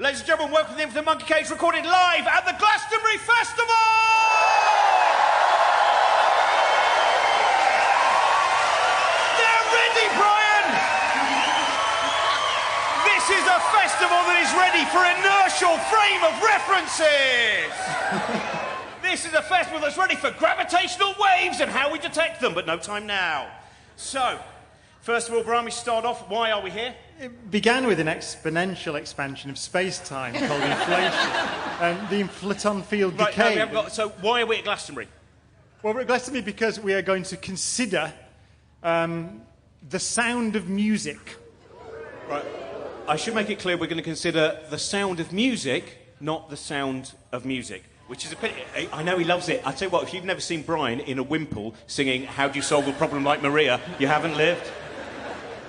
Ladies and gentlemen, welcome them to the Monkey Cage, recorded live at the Glastonbury Festival! They're ready, Brian! This is a festival that is ready for inertial frame of references! This is a festival that's ready for gravitational waves and how we detect them, but no time now. So, first of all, Brian, we start off. Why are we here? It began with an exponential expansion of space-time called inflation, and the inflaton field decay. So why are we at Glastonbury? Well, we're at Glastonbury because we are going to consider the sound of music. Right. I should make it clear we're going to consider the sound of music, not the sound of music. Which is a pity. I know he loves it. I tell you what, if you've never seen Brian in a wimple singing "How Do You Solve a Problem Like Maria," you haven't lived.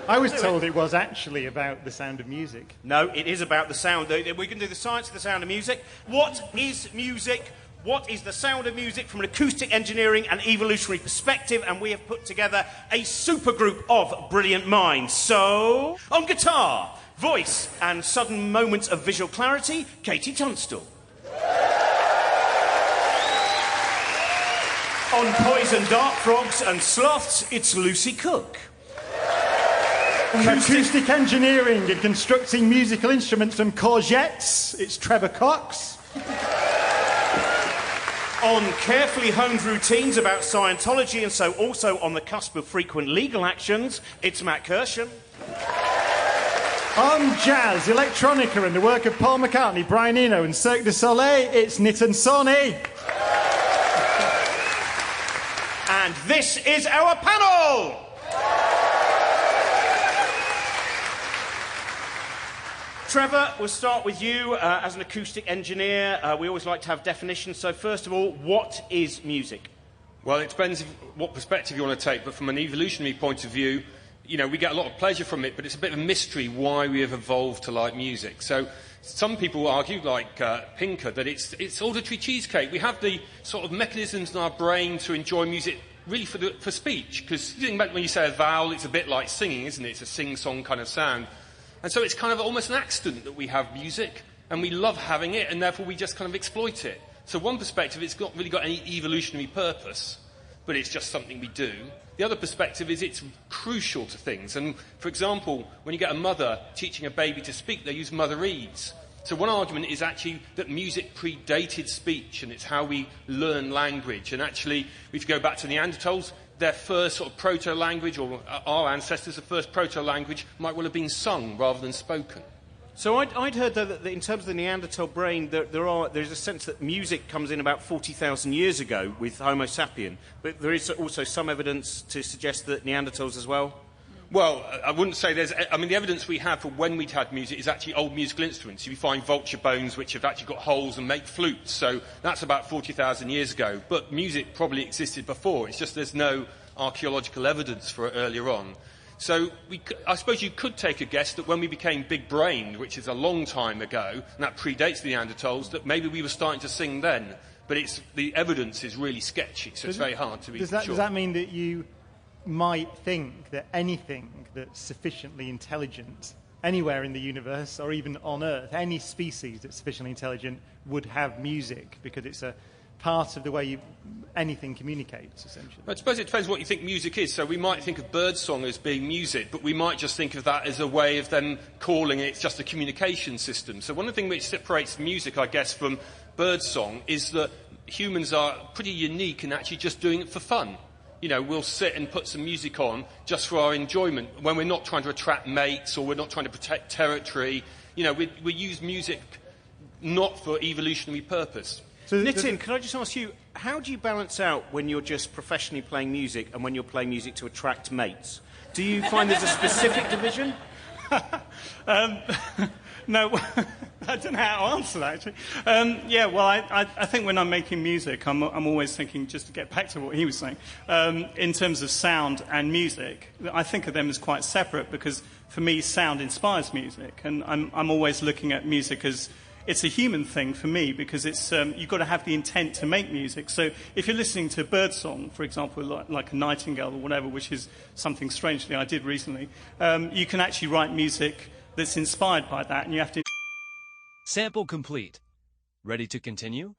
I was told it was actually about the sound of music. No, it is about the sound. We can do the science of the sound of music. What is music? What is the sound of music from an acoustic engineering and evolutionary perspective? And we have put together a supergroup of brilliant minds. So, on guitar, voice, and sudden moments of visual clarity, Katie Tunstall. On poison dart frogs and sloths, it's Lucy Cook. On acoustic engineering and constructing musical instruments from courgettes, it's Trevor Cox. On carefully honed routines about Scientology and so also on the cusp of frequent legal actions, it's Matt Kirshen. On jazz, electronica and the work of Paul McCartney, Brian Eno and Cirque du Soleil, it's Nitin Sawhney. And this is our panel! Trevor, we'll start with you as an acoustic engineer. We always like to have definitions. So first of all, what is music? Well, it depends what perspective you want to take, but from an evolutionary point of view, you know, we get a lot of pleasure from it, but it's a bit of a mystery why we have evolved to like music. So some people argue, like Pinker, that it's auditory cheesecake. We have the sort of mechanisms in our brain to enjoy music really for speech, because you think about when you say a vowel, it's a bit like singing, isn't it? It's a sing-song kind of sound. And so it's kind of almost an accident that we have music, and we love having it, and therefore we just kind of exploit it. So one perspective, it's not really got any evolutionary purpose, but it's just something we do. The other perspective is it's crucial to things. And, for example, when you get a mother teaching a baby to speak, they use motherese. So one argument is actually that music predated speech, and it's how we learn language. And actually, if you go back to Neanderthals, their first sort of proto-language, or our ancestors' first proto-language, might well have been sung rather than spoken. So I'd heard that in terms of the Neanderthal brain, there's a sense that music comes in about 40,000 years ago with Homo sapien, but there is also some evidence to suggest that Neanderthals as well? Well, I wouldn't say there's... I mean, the evidence we have for when we'd had music is actually old musical instruments. You find vulture bones which have actually got holes and make flutes, so that's about 40,000 years ago. But music probably existed before. It's just there's no archaeological evidence for it earlier on. So I suppose you could take a guess that when we became big-brained, which is a long time ago, and that predates the Neanderthals, that maybe we were starting to sing then. But the evidence is really sketchy, so it's very hard to be sure. Does that mean that you might think that anything that's sufficiently intelligent anywhere in the universe, or even on Earth, any species that's sufficiently intelligent would have music, because it's a part of the way anything communicates, essentially? I suppose it depends what you think music is. So we might think of birdsong as being music, but we might just think of that as a way of them calling it just a communication system. So one of the things which separates music, I guess, from birdsong is that humans are pretty unique in actually just doing it for fun. You know, we'll sit and put some music on just for our enjoyment when we're not trying to attract mates or we're not trying to protect territory. You know, we use music not for evolutionary purpose. So, Nitin, can I just ask you, how do you balance out when you're just professionally playing music and when you're playing music to attract mates? Do you find there's a specific division? No, I don't know how to answer that, actually. I think when I'm making music, I'm always thinking, just to get back to what he was saying, in terms of sound and music, I think of them as quite separate, because for me, sound inspires music, and I'm always looking at music as... It's a human thing for me, because it's you've got to have the intent to make music. So if you're listening to birdsong, for example, like a nightingale or whatever, which is something strangely I did recently, you can actually write music that's inspired by that, and you have to Sample complete. Ready to continue?